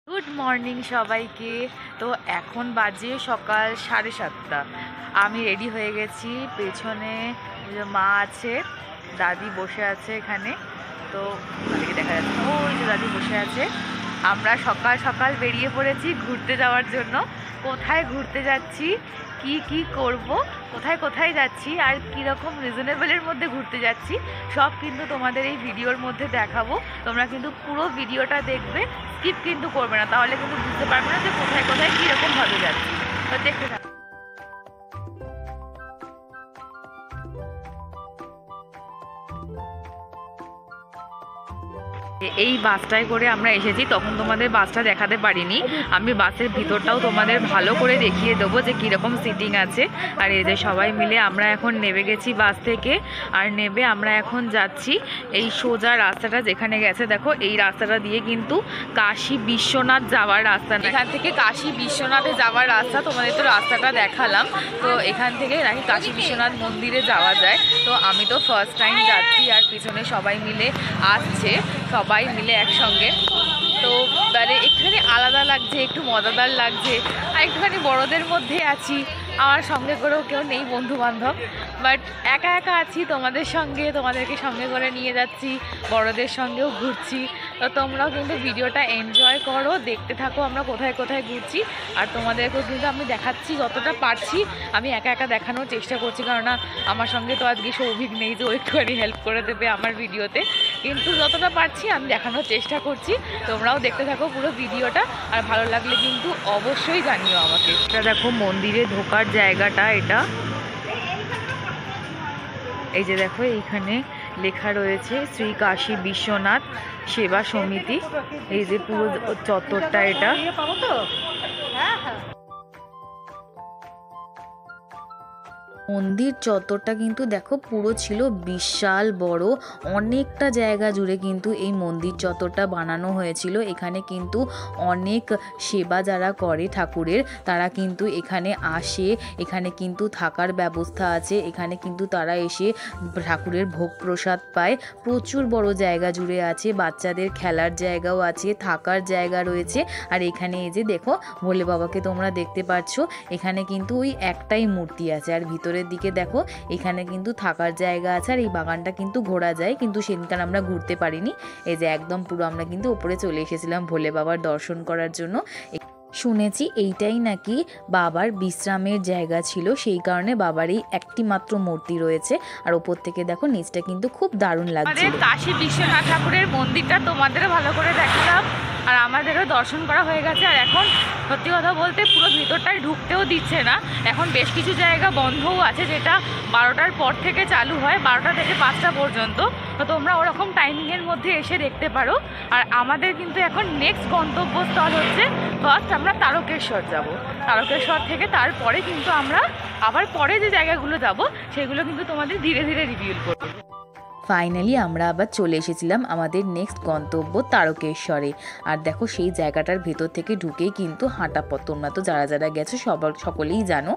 Good morning সবাইকে। তো এখন বাজে সকাল 7:30। আমি রেডি হয়ে গেছি। পেছনে যে মা আছে, দাদি বসে আছে এখানে। তো দাদিকে দেখা যাচ্ছে, ওই যে দাদি বসে আছে। আমরা সকাল সকাল বেরিয়ে পড়েছি ঘুরতে যাওয়ার জন্য। কোথায় ঘুরতে যাচ্ছি, কি কি করব, কোথায় কোথায় যাচ্ছি, আর কীরকম রিজনেবলের মধ্যে ঘুরতে যাচ্ছি, সব কিন্তু তোমাদের এই ভিডিওর মধ্যে দেখাবো। তোমরা কিন্তু পুরো ভিডিওটা দেখবে, স্কিপ কিন্তু করবে না, তাহলে কিন্তু বুঝতে পারবে না যে কোথায় কোথায় কীরকমভাবে যাচ্ছি। তো দেখতে থাকো। এই বাসটায় করে আমরা এসেছি, তখন তোমাদের বাসটা দেখাতে পারিনি। আমি বাসের ভিতরটাও তোমাদের ভালো করে দেখিয়ে দেবো যে কীরকম সিটিং আছে। আর এই যে সবাই মিলে আমরা এখন নেমে গেছি বাস থেকে। আর নেমে আমরা এখন যাচ্ছি এই সোজা রাস্তাটা যেখানে গেছে, দেখো এই রাস্তাটা দিয়ে কিন্তু কাশী বিশ্বনাথ যাওয়ার রাস্তা না, এখান থেকে কাশী বিশ্বনাথে যাওয়ার রাস্তা। তোমাদের তো রাস্তাটা দেখালাম। তো এখান থেকে নাকি কাশী বিশ্বনাথ মন্দিরে যাওয়া যায়। তো আমি তো ফার্স্ট টাইম যাচ্ছি, আর পিছনে সবাই মিলে আসছে, সবাই মিলে একসঙ্গে। তো মানে একটুখানি আলাদা লাগছে, একটু মজাদার লাগছে। আর একটুখানি বড়দের মধ্যে আছি, আমার সঙ্গে করেও কেউ নেই বন্ধু বান্ধব, বাট একা একা আছি তোমাদের সঙ্গে, তোমাদেরকে সঙ্গে করে নিয়ে যাচ্ছি, বড়দের সঙ্গেও ঘুরছি। তো তোমরাও কিন্তু ভিডিওটা এনজয় করো, দেখতে থাকো আমরা কোথায় কোথায় ঘুরছি। আর তোমাদেরকেও কিন্তু আমি দেখাচ্ছি যতটা পারছি। আমি একা একা দেখানোর চেষ্টা করছি, কারণ আমার সঙ্গে তো আজকে সৌভিক নেই যে ও একটুখানি হেল্প করে দেবে আমার ভিডিওতে, কিন্তু যতটা পারছি আমি দেখানোর চেষ্টা করছি। তোমরাও দেখতে থাকো পুরো ভিডিওটা, আর ভালো লাগলে কিন্তু অবশ্যই জানিও আমাকে। এটা দেখো মন্দিরে ঢোকার জায়গাটা, এটা এই যে দেখো এইখানে লেখা রয়েছে শ্রী কাশী বিশ্বনাথ সেবা সমিতি। এই যে পুরো চত্বরটা এটা। মন্দির চত্বরটা কিন্তু দেখো পুরো ছিল বিশাল বড়, অনেকটা জায়গা জুড়ে কিন্তু এই মন্দির চত্বরটা বানানো হয়েছিল। এখানে কিন্তু অনেক সেবা যারা করে ঠাকুরের, তারা কিন্তু এখানে আসে। এখানে কিন্তু থাকার ব্যবস্থা আছে, এখানে কিন্তু তারা এসে ঠাকুরের ভোগ প্রসাদ পায়। প্রচুর বড় জায়গা জুড়ে আছে, বাচ্চাদের খেলার জায়গাও আছে, থাকার জায়গা রয়েছে। আর এখানে এই যে দেখো ভোলে বাবাকে তোমরা দেখতে পাচ্ছ, এখানে কিন্তু ওই একটাই মূর্তি আছে। আর ভিতরে দিকে দেখো এখানে কিন্তু থাকার জায়গা আছে, আর এই বাগানটা কিন্তু ঘোরা যায়, কিন্তু সেদিনকার আমরা ঘুরতে পারিনি। এই যে একদম পুরো আমরা কিন্তু উপরে চলে এসেছিলাম ভোলে বাবার দর্শন করার জন্য। শুনেছি এইটাই নাকি বাবার বিশ্রামের জায়গা ছিল, সেই কারণে বাবার এই একটি মাত্র মূর্তি রয়েছে। আর ওপর থেকে দেখো নিচটা কিন্তু খুব দারুণ লাগছে। কাশী বিশ্বনাথ ঠাকুরের মন্দিরটা তোমাদেরও ভালো করে দেখালাম, আর আমাদেরও দর্শন করা হয়ে গেছে। আর এখন সত্যি কথা বলতে পুরো ভিতরটায় ঢুকতেও দিচ্ছে না, এখন বেশ কিছু জায়গা বন্ধও আছে, যেটা 12টার পর থেকে চালু হয়, 12টা থেকে 5টা পর্যন্ত। তো তোমরা ওরকম টাইমিংয়ের মধ্যে এসে দেখতে পারো। আর আমাদের কিন্তু এখন নেক্সট গন্তব্যস্থল হচ্ছে, ফার্স্ট আমরা তারকেশ্বর যাব, তারকেশ্বর থেকে তারপরে কিন্তু আমরা আবার পরে যে জায়গাগুলো যাব সেগুলো কিন্তু তোমাদের ধীরে ধীরে রিভিউ করব। ফাইনালি আমরা আবার চলে এসেছিলাম আমাদের নেক্সট গন্তব্য তারকেশ্বরে। আর দেখো সেই জায়গাটার ভেতর থেকে ঢুকেই কিন্তু হাঁটা পথ, তোমরা তো যারা যারা গেছো সকলেই জানো।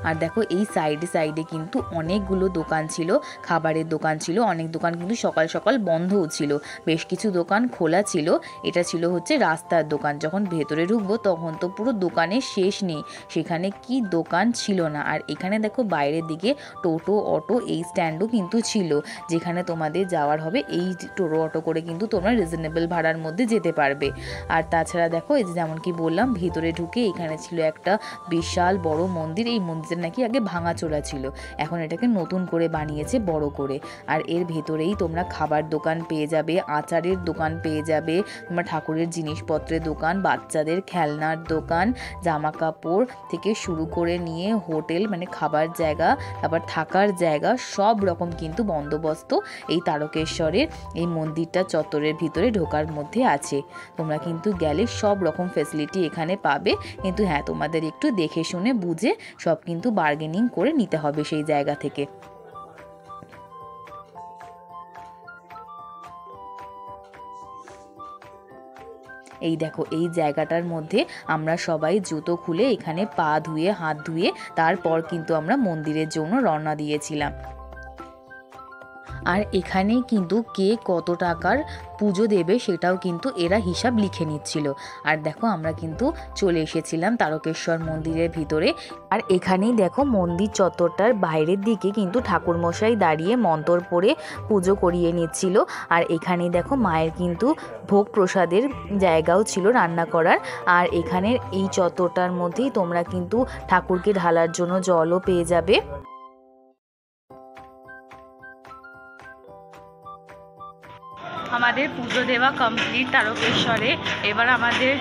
আর দেখো এই সাইডে সাইডে কিন্তু অনেকগুলো দোকান ছিল, খাবারের দোকান ছিল, অনেক দোকান কিন্তু সকাল সকাল বন্ধও ছিল, বেশ কিছু দোকান খোলা ছিল। এটা ছিল হচ্ছে রাস্তার দোকান। যখন ভেতরে ঢুকবো তখন তো পুরো দোকানের শেষ নেই, সেখানে কি দোকান ছিল না। আর এখানে দেখো বাইরের দিকে টোটো অটো এই স্ট্যান্ডও কিন্তু ছিল, যেখানে তোমাদের যাওয়ার হবে এই টোটো অটো করে কিন্তু তোমরা রিজনেবল ভাড়ার মধ্যে যেতে পারবে। আর তাছাড়া দেখো এই যে যেমন কি বললাম, ভিতরে ঢুকে এখানে ছিল একটা বিশাল বড় মন্দির। এই মন্দিরটা নাকি আগে ভাঙাচোরা ছিল, এখন এটাকে নতুন করে বানিয়েছে বড় করে। আর এর ভেতরেই তোমরা খাবার দোকান পেয়ে যাবে, আচারের দোকান পেয়ে যাবে, তোমরা ঠাকুরের জিনিসপত্রের দোকান, বাচ্চাদের খেলনার দোকান, জামা কাপড় থেকে শুরু করে নিয়ে হোটেল মানে খাবার জায়গা, তারপর থাকার জায়গা, সব রকম কিন্তু বন্দোবস্ত এই তারকেশ্বরের এই মন্দিরটা চত্বরের ভিতরে ঢোকার মধ্যে আছে। তোমরা কিন্তু গেলে সব রকম ফেসিলিটি এখানে পাবে, কিন্তু হ্যাঁ তোমাদের একটু দেখে শুনে বুঝে সব কিন্তু বার্গেনিং করে নিতে হবে সেই জায়গা থেকে। এই দেখো এই জায়গাটার মধ্যে আমরা সবাই জুতো খুলে এখানে পা ধুয়ে হাত ধুয়ে তারপর কিন্তু আমরা মন্দিরের জন্য রওনা দিয়েছিলাম। আর এখানেই কিন্তু কে কত টাকার পুজো দেবে সেটাও কিন্তু এরা হিসাব লিখে নিচ্ছিল। আর দেখো আমরা কিন্তু চলে এসেছিলাম তারকেশ্বর মন্দিরের ভিতরে। আর এখানেই দেখো মন্দির চত্বরটার বাইরের দিকে কিন্তু ঠাকুরমশাই দাঁড়িয়ে মন্তর পড়ে পুজো করিয়ে নিচ্ছিল। আর এখানেই দেখো মায়ের কিন্তু ভোগ প্রসাদের জায়গাও ছিল রান্না করার। আর এখানের এই চত্বরটার মধ্যেই তোমরা কিন্তু ঠাকুরকে ঢালার জন্য জলও পেয়ে যাবে। আমাদের পুজো দেওয়া কমপ্লিট তারকেশ্বরে। এবার আমাদের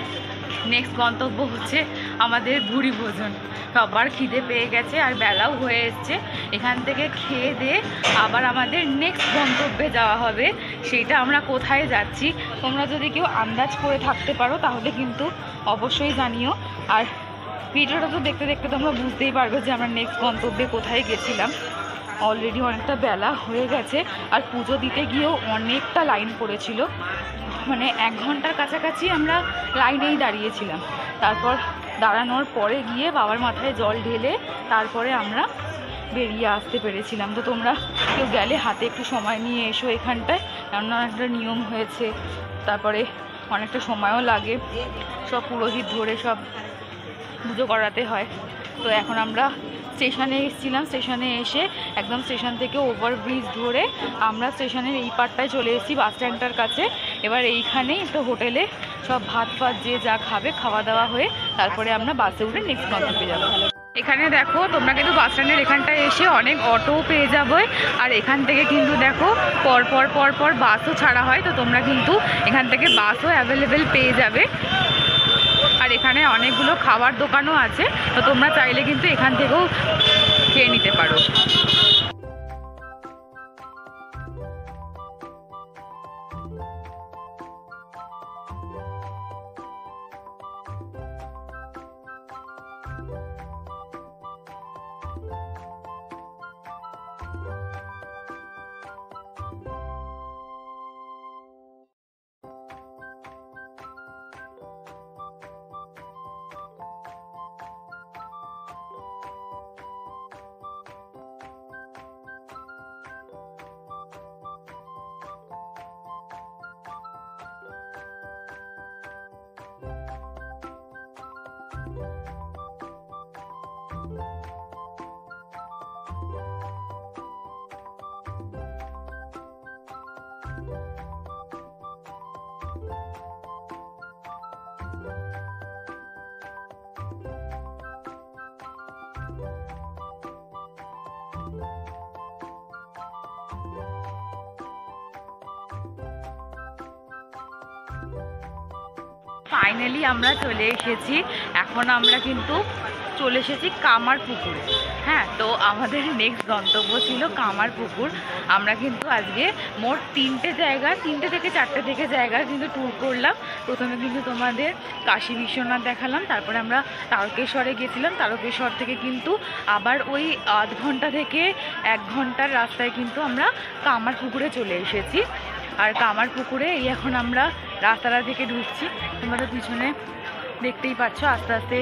নেক্সট গন্তব্য হচ্ছে আমাদের ভুরি ভোজন। সবার খিদে পেয়ে গেছে আর বেলাও হয়ে এসছে। এখান থেকে খেয়ে দিয়ে আবার আমাদের নেক্সট গন্তব্যে যাওয়া হবে। সেইটা আমরা কোথায় যাচ্ছি তোমরা যদি কেউ আন্দাজ করে থাকতে পারো তাহলে কিন্তু অবশ্যই জানিও। আর ভিডিওটা তো দেখতে দেখতে তোমরা বুঝতেই পারবে যে আমরা নেক্সট গন্তব্যে কোথায় গেছিলাম। অলরেডি অনেকটা বেলা হয়ে গেছে আর পুজো দিতে গিয়েও অনেকটা লাইন পড়েছিল, মানে 1 ঘন্টার কাছাকাছি আমরা লাইনেই দাঁড়িয়েছিলাম। তারপর দাঁড়ানোর পরে গিয়ে বাবার মাথায় জল ঢেলে তারপরে আমরা বেরিয়ে আসতে পেরেছিলাম। তো তোমরা কেউ গেলে হাতে একটু সময় নিয়ে এসো এখানটায়, কেননা একটা নিয়ম হয়েছে, তারপরে অনেকটা সময়ও লাগে, সব পুরোহিত ধরে সব পুজো করাতে হয়। তো এখন আমরা স্টেশনে এসেছিলাম, স্টেশনে এসে একদম স্টেশন থেকে ওভারব্রিজ ধরে আমরা স্টেশনের এই পার্টটায় চলে এসেছি বাস স্ট্যান্ডটার কাছে। এবার এইখানেই একটা হোটেলে সব ভাত ফাত যে যা খাবে খাওয়া দাওয়া হয়ে তারপরে আমরা বাসে উঠে নেক্সট গন্তব্যে যাবো। এখানে দেখো তোমরা কিন্তু বাস স্ট্যান্ডের এখানটায় এসে অনেক অটোও পেয়ে যাবে। আর এখান থেকে কিন্তু দেখো পর বাসও ছাড়া হয়, তো তোমরা কিন্তু এখান থেকে বাসও অ্যাভেলেবেল পেয়ে যাবে। আর এখানে অনেকগুলো খাবার দোকানও আছে, তো তোমরা চাইলে কিন্তু এখান থেকেও খেয়ে নিতে পারো। ফাইনালি আমরা চলে এসেছি। এখন আমরা কিন্তু চলে এসেছি কামারপুকুরে। হ্যাঁ, তো আমাদের নেক্সট গন্তব্য ছিল কামারপুকুর। আমরা কিন্তু আজকে মোট 3টে থেকে 4টে থেকে জায়গা কিন্তু ট্যুর করলাম। প্রথমে কিন্তু তোমাদের কাশী বিশ্বনাথ দেখালাম, তারপরে আমরা তারকেশ্বরে গেছিলাম। তারকেশ্বর থেকে কিন্তু আবার ওই আধ ঘন্টা থেকে 1 ঘন্টার রাস্তায় কিন্তু আমরা কামারপুকুরে চলে এসেছি। আর কামারপুকুরে এই এখন আমরা রাস্তাটা থেকে ঢুকছি। তোমাদের পিছনে দেখতেই পাচ্ছ আস্তে আস্তে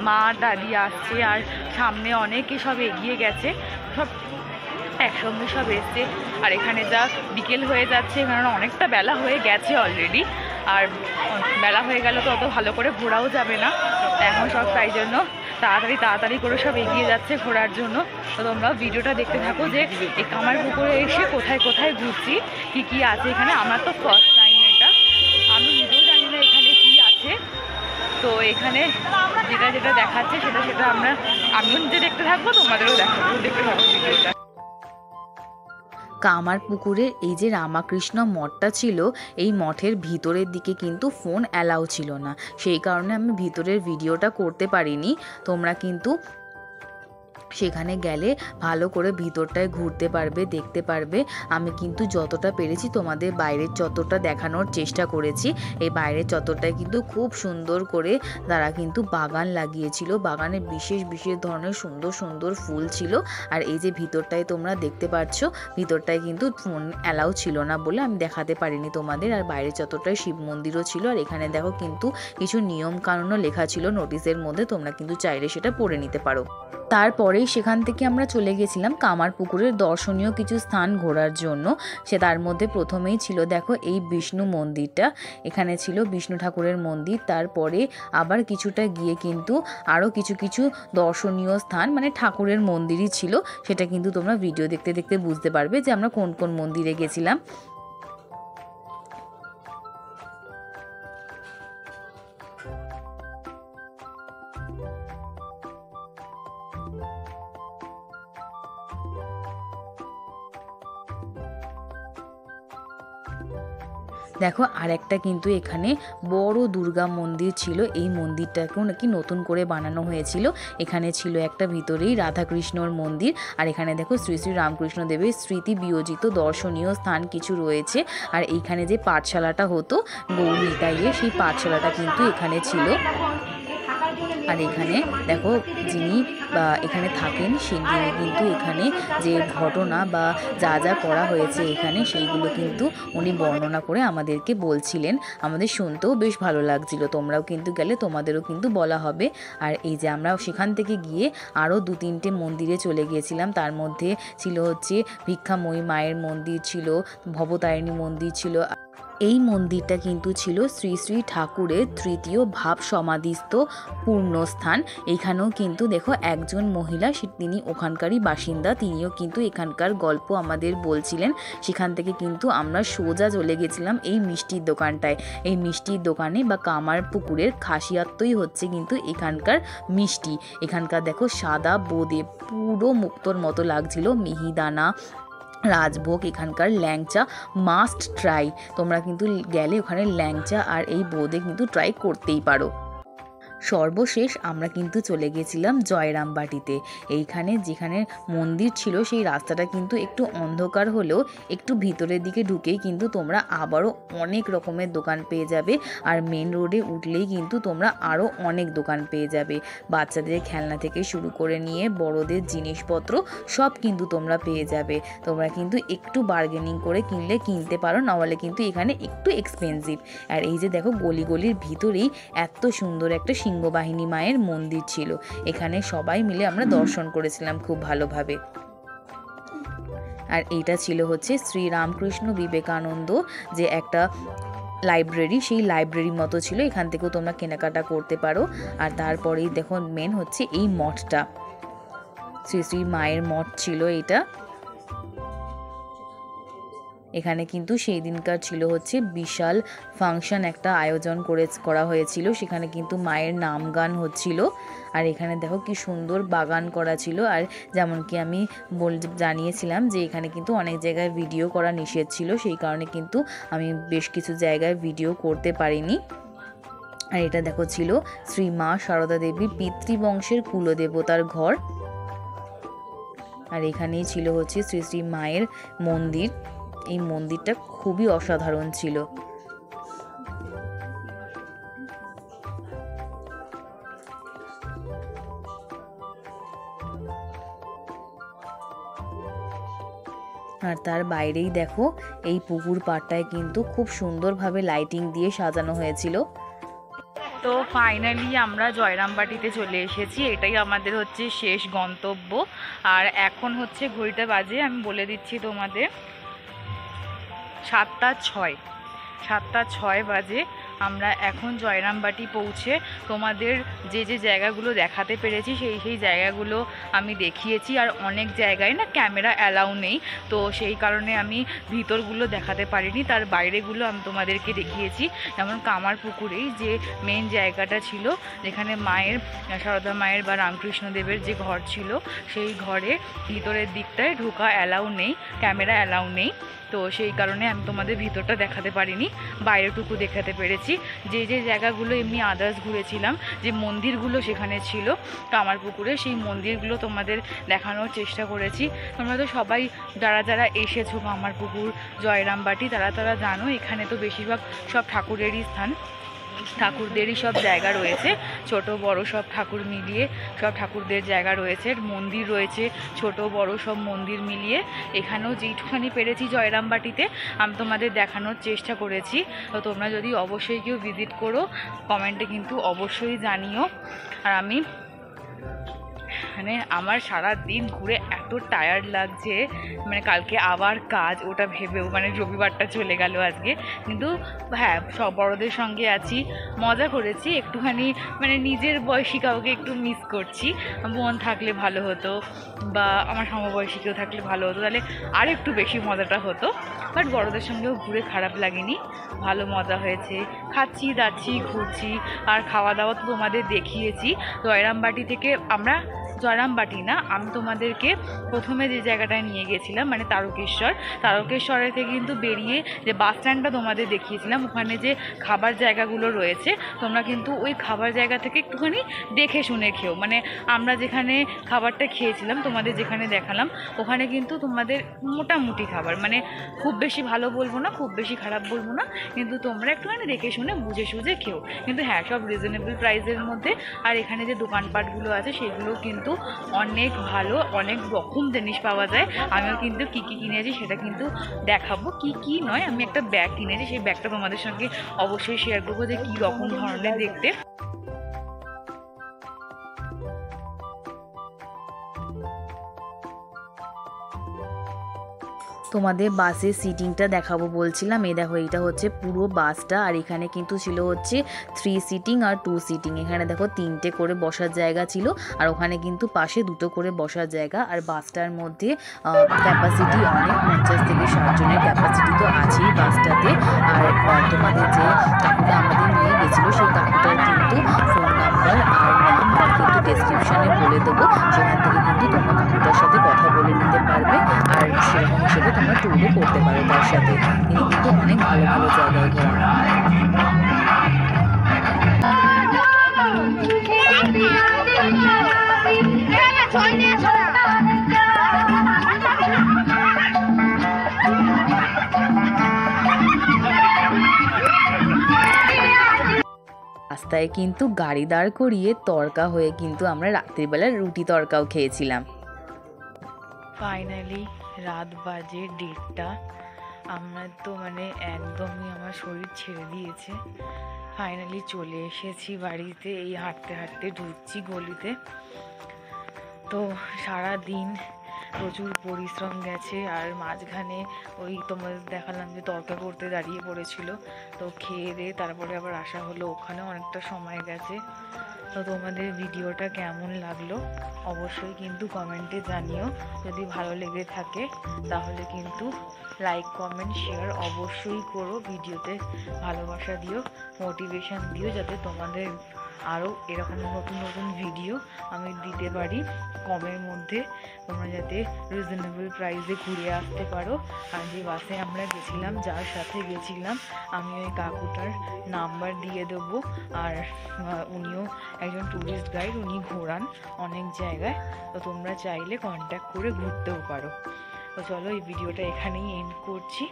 মা দাদি আসছে, আর সামনে অনেকে সব এগিয়ে গেছে, সব একসঙ্গে সব এসছে। আর এখানে যা বিকেল হয়ে যাচ্ছে, কারণ অনেকটা বেলা হয়ে গেছে অলরেডি, আর বেলা হয়ে গেল তো অত ভালো করে ঘোরাও যাবে না এখন সব, তাই জন্য তাড়াতাড়ি করে সব এগিয়ে যাচ্ছে ঘোরার জন্য। তো তোমরা ভিডিওটা দেখতে থাকো যে এই কামারপুকুরে এসে কোথায় কোথায় ঘুরছি, কি আছে এখানে। আমার তো ফার্স্ট টাইম এটা, আমি নিজেও জানি না এখানে কি আছে। তো এখানে যেটা দেখাচ্ছে সেটা আমিও নিজে দেখতে থাকবো, তোমাদেরও দেখতে থাকবো ভিডিওটা। কামারপুকুরের এই যে রামাকৃষ্ণ মঠটা ছিল, এই মঠের ভিতরের দিকে কিন্তু ফোন অ্যালাউ ছিল না, সেই কারণে আমি ভিতরের ভিডিওটা করতে পারিনি। তোমরা কিন্তু সেখানে গেলে ভালো করে ভিতরটায় ঘুরতে পারবে, দেখতে পারবে। আমি কিন্তু যতটা পেরেছি তোমাদের বাইরের চত্বরটা দেখানোর চেষ্টা করেছি। এই বাইরের চত্বরটায় কিন্তু খুব সুন্দর করে তারা কিন্তু বাগান লাগিয়েছিল, বাগানে বিশেষ ধরনের সুন্দর ফুল ছিল। আর এই যে ভিতরটায় তোমরা দেখতে পাচ্ছ, ভিতরটায় কিন্তু ফোন অ্যালাউ ছিল না বলে আমি দেখাতে পারিনি তোমাদের। আর বাইরের চত্বরটায় শিব মন্দিরও ছিল। আর এখানে দেখো কিন্তু কিছু নিয়ম কানুনও লেখা ছিল নোটিশের মধ্যে, তোমরা কিন্তু চাইলে সেটা পড়ে নিতে পারো। তারপরে তারপরেই সেখান থেকে আমরা চলে গেছিলাম কামারপুকুরের দর্শনীয় কিছু স্থান ঘোরার জন্য। তার মধ্যে প্রথমেই ছিল দেখো এই বিষ্ণু মন্দিরটা, এখানে ছিল বিষ্ণু ঠাকুরের মন্দির। তারপরে আবার কিছুটা গিয়ে কিন্তু আরও কিছু কিছু দর্শনীয় স্থান মানে ঠাকুরের মন্দিরই ছিল, সেটা কিন্তু তোমরা ভিডিও দেখতে দেখতে বুঝতে পারবে যে আমরা কোন কোন মন্দিরে গেছিলাম। দেখো আরেকটা কিন্তু এখানে বড় দুর্গা মন্দির ছিল, এই মন্দিরটাকেও নাকি নতুন করে বানানো হয়েছিল। এখানে ছিল একটা ভিতরেই রাধাকৃষ্ণর মন্দির, আর এখানে দেখো শ্রী শ্রী রামকৃষ্ণ দেবের স্মৃতি বিয়োজিত দর্শনীয় স্থান কিছু রয়েছে। আর এইখানে যে পাঠশালাটা হতো গৌর নিতাইয়ের, সেই পাঠশালাটা কিন্তু এখানে ছিল। আর এখানে দেখো যিনি এখানে থাকেন তিনি কিন্তু এখানে যে ঘটনা বা যা যা করা হয়েছে এখানে সেইগুলো কিন্তু উনি বর্ণনা করে আমাদেরকে বলছিলেন, আমাদের শুনতেও বেশ ভালো লাগছিল। তোমরাও কিন্তু গেলে তোমাদেরও কিন্তু বলা হবে। আর এই যে আমরা সেখান থেকে গিয়ে আরও 2-3টে মন্দিরে চলে গিয়েছিলাম। তার মধ্যে ছিল হচ্ছে ভিক্ষাময়ী মায়ের মন্দির ছিল, ভবতারিণী মন্দির ছিল। এই মন্দিরটা কিন্তু ছিল শ্রী শ্রী ঠাকুরের 3য় ভাব সমাধিস্থ পূর্ণস্থান। এখানেও কিন্তু দেখো একজন মহিলা, তিনি ওখানকারই বাসিন্দা, তিনিও কিন্তু এখানকার গল্প আমাদের বলছিলেন। সেখান থেকে কিন্তু আমরা সোজা চলে গেছিলাম এই মিষ্টির দোকানটায়। এই মিষ্টির দোকানে বা কামারপুকুরের খাসিয়াতই হচ্ছে কিন্তু এখানকার মিষ্টি। এখানকার দেখো সাদা বোঁদে পুরো মুক্তোর মতো লাগছিল, মিহিদানা, রাজভোগ, এখানকার ল্যাংচা মাস্ট ট্রাই। তোমরা কিন্তু গেলে ওখানে ল্যাংচা আর এই বোঁদে কিন্তু ট্রাই করতেই পারো। সর্বশেষ আমরা কিন্তু চলে গেছিলাম জয়রামবাটিতে। এইখানে যেখানে মন্দির ছিল সেই রাস্তাটা কিন্তু একটু অন্ধকার হলেও একটু ভিতরের দিকে ঢুকেই কিন্তু তোমরা আবারও অনেক রকমের দোকান পেয়ে যাবে। আর মেন রোডে উঠলেই কিন্তু তোমরা আরও অনেক দোকান পেয়ে যাবে, বাচ্চাদের খেলনা থেকে শুরু করে নিয়ে বড়দের জিনিসপত্র সব কিন্তু তোমরা পেয়ে যাবে। তোমরা কিন্তু একটু বার্গেনিং করে কিনলে কিনতে পারো, নাহলে কিন্তু এখানে একটু এক্সপেন্সিভ। আর এই যে দেখো গলির ভিতরেই এত সুন্দর একটা সিংহবাহিনী মায়ের মন্দির ছিল, এখানে সবাই মিলে আমরা দর্শন করেছিলাম খুব ভালোভাবে। আর এইটা ছিল হচ্ছে শ্রী রামকৃষ্ণ বিবেকানন্দ যে একটা লাইব্রেরি, সেই লাইব্রেরির মতো ছিল, এখান থেকেও তোমরা কেনাকাটা করতে পারো। আর তারপরেই দেখো মেন হচ্ছে এই মঠটা, শ্রী শ্রী মায়ের মঠ ছিল এটা। এখানে কিন্তু সেই দিনকার ছিল হচ্ছে বিশাল ফাংশন একটা আয়োজন করা হয়েছিল, সেখানে কিন্তু মায়ের নাম গান হচ্ছিল। আর এখানে দেখো কি সুন্দর বাগান করা ছিল। আর যেমন কি আমি জানিয়েছিলাম যে এখানে কিন্তু অনেক জায়গায় ভিডিও করা নিষেধ ছিল, সেই কারণে কিন্তু আমি বেশ কিছু জায়গায় ভিডিও করতে পারিনি। আর এটা দেখো ছিল শ্রী মা সারদা দেবী পিতৃবংশের কুলদেবতার ঘর। আর এখানেই ছিল হচ্ছে শ্রী শ্রী মায়ের মন্দির। এই মন্দিরটা খুবই অসাধারণ ছিল। আর তার বাইরেই দেখো এই পুকুর পাড়টায় কিন্তু খুব সুন্দরভাবে লাইটিং দিয়ে সাজানো হয়েছিল। তো ফাইনালি আমরা জয়রামবাটিতে চলে এসেছি, এটাই আমাদের হচ্ছে শেষ গন্তব্য। আর এখন হচ্ছে ঘড়িটা বাজে, আমি বলে দিচ্ছি তোমাদের 7:06 বাজে। আমরা এখন জয়রামবাটি পৌঁছে তোমাদের যে যে জায়গাগুলো দেখাতে পেরেছি সেই জায়গাগুলো আমি দেখিয়েছি। আর অনেক জায়গায় না ক্যামেরা অ্যালাউ নেই, তো সেই কারণে আমি ভিতরগুলো দেখাতে পারিনি, তার বাইরেগুলো আমি তোমাদেরকে দেখিয়েছি। যেমন কামারপুকুরেই যে মেন জায়গাটা ছিল, যেখানে মায়ের সারদা মায়ের বা রামকৃষ্ণ দেবের যে ঘর ছিল, সেই ঘরে ভিতরের দিকটায় ঢোকা অ্যালাউ নেই, ক্যামেরা অ্যালাউ নেই, তো সেই কারণে আমি তোমাদের ভিতরটা দেখাতে পারিনি, বাইরেটুকু দেখাতে পেরেছি। যে যে জায়গাগুলো এমনি আদার্স ঘুরেছিলাম, যে মন্দিরগুলো সেখানে ছিল কামারপুকুরে, সেই মন্দিরগুলো তোমাদের দেখানোর চেষ্টা করেছি। তোমরা তো সবাই যারা যারা এসেছো কামারপুকুর জয়রামবাটি তারা জানো, এখানে তো বেশিরভাগ সব ঠাকুরেরই স্থান, ঠাকুরদেরই সব জায়গা রয়েছে, ছোট বড় সব ঠাকুর মিলিয়ে সব ঠাকুরদের জায়গা রয়েছে, মন্দির রয়েছে ছোট বড় সব মন্দির মিলিয়ে। এখানেও যেইটুখানি পেরেছি জয়রামবাটিতে আমি তোমাদের দেখানোর চেষ্টা করেছি। তো তোমরা যদি অবশ্যই কেউ ভিজিট করো কমেন্টে কিন্তু অবশ্যই জানিও। আর আমি মানে আমার সারা দিন ঘুরে এত টায়ার্ড লাগছে, মানে কালকে আবার কাজ, ওটা ভেবেও মানে রবিবারটা চলে গেল আজকে। কিন্তু হ্যাঁ, সব বড়দের সঙ্গে আছি, মজা করেছি একটুখানি, মানে নিজের বয়সী কাউকে একটু মিস করছি। বোন থাকলে ভালো হতো বা আমার সমবয়সী কেউ থাকলে ভালো হতো, তাহলে আর একটু বেশি মজাটা হতো। বাট বড়দের সঙ্গেও ঘুরে খারাপ লাগেনি, ভালো মজা হয়েছে, খাচ্ছি দাচ্ছি ঘুরছি। আর খাওয়া দাওয়া তো তোমাদের দেখিয়েছি। জয়রামবাটি থেকে আমরা, জয়রামবাটি না, আমি তোমাদেরকে প্রথমে যে জায়গাটায় নিয়ে গেছিলাম মানে তারকেশ্বরের থেকে কিন্তু বেরিয়ে যে বাস স্ট্যান্ডটা তোমাদের দেখিয়েছিলাম, ওখানে যে খাবার জায়গাগুলো রয়েছে তোমরা কিন্তু ওই খাবার জায়গা থেকে একটুখানি দেখে শুনে খেও। মানে আমরা যেখানে খাবারটা খেয়েছিলাম তোমাদের যেখানে দেখালাম, ওখানে কিন্তু তোমাদের মোটামুটি খাবার, মানে খুব বেশি ভালো বলবো না, খুব বেশি খারাপ বলবো না, কিন্তু তোমরা একটুখানি দেখে শুনে বুঝে সুঝে খেও। কিন্তু হ্যাঁ, সব রিজনেবল প্রাইসের মধ্যে। আর এখানে যে দোকানপাটগুলো আছে সেগুলো কিন্তু অনেক ভালো, অনেক রকম জিনিস পাওয়া যায়। আমিও কিন্তু কী কী কিনেছি সেটা কিন্তু দেখাবো, কি কি নয়। আমি একটা ব্যাগ কিনেছি, সেই ব্যাগটা তোমাদের সঙ্গে অবশ্যই শেয়ার করবো যে কী রকম ধরনের দেখতে। তোমাদের বাসের সিটিংটা দেখাবো বলছিলাম। এই দেখো, এইটা হচ্ছে পুরো বাসটা। আর এখানে কিন্তু ছিল হচ্ছে 3 সিটিং আর 2 সিটিং। এখানে দেখো 3টে করে বসার জায়গা ছিল, আর ওখানে কিন্তু পাশে 2টো করে বসার জায়গা। আর বাসটার মধ্যে ক্যাপাসিটি অনেক, 50 থেকে 60 জনের ক্যাপাসিটি তো আছেই বাসটাতে। আর তোমাদের যে কাকুটা আমাদের নিয়ে গেছিলো সেই কাকুটার কিন্তু ফোন নাম্বার আর নাম কিন্তু ডেসক্রিপশানে বলে দেবো, সেখান থেকে কিন্তু তোমরা কাকুটার সাথে কথা বলে নিতে পারবে। আর সেরকম হিসেবে তোমরা ট্যুরও করতে পারো তার সাথে। তিনি কিন্তু অনেক ভালো ভালো জায়গায় রাস্তায় কিন্তু গাড়ি দাঁড় করিয়ে তড়কা হয়ে কিন্তু আমরা রাত্রিবেলা রুটি তড়কাও খেয়েছিলাম। ফাইনালি রাত বাজে 1:30। আমরা তো মানে একদমই আমার শরীর ছেড়ে দিয়েছে। ফাইনালি চলে এসেছি বাড়িতে, এই হাঁটতে হাঁটতে ঢুকছি গলিতে। তো সারা দিন প্রচুর পরিশ্রম গেছে, আর মাঝখানে ওই তোমাদের দেখালাম যে তরকা করতে দাঁড়িয়ে পড়েছিল, তো খেয়ে দিয়ে তারপরে আবার আসা হলো, ওখানেও অনেকটা সময় গেছে। তো তোমাদের ভিডিওটা কেমন লাগলো অবশ্যই কিন্তু কমেন্টে জানিও। যদি ভালো লেগে থাকে তাহলে কিন্তু লাইক কমেন্ট শেয়ার অবশ্যই করো, ভিডিওতে ভালোবাসা দিও, মোটিভেশন দিও, যাতে তোমাদের আরও এরকম নতুন নতুন ভিডিও আমি দিতে পারি কমের মধ্যে। তোমরা যাতে রিজনেবল প্রাইসে ঘুরে আসতে পারো। আর যে বাসে আমরা গেছিলাম, যার সাথে গেছিলাম, আমি ওই কাকুটার নাম্বার দিয়ে দেবো। আর উনিও একজন ট্যুরিস্ট গাইড, উনি ঘোরান অনেক জায়গায়, তো তোমরা চাইলে কন্ট্যাক্ট করে ঘুরতেও পারো। তো চলো, এই ভিডিওটা এখানেই এন্ড করছি।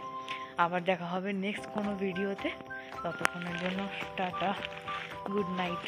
আবার দেখা হবে নেক্সট কোনো ভিডিওতে। ততক্ষণের জন্য টাটা, গুড নাইট।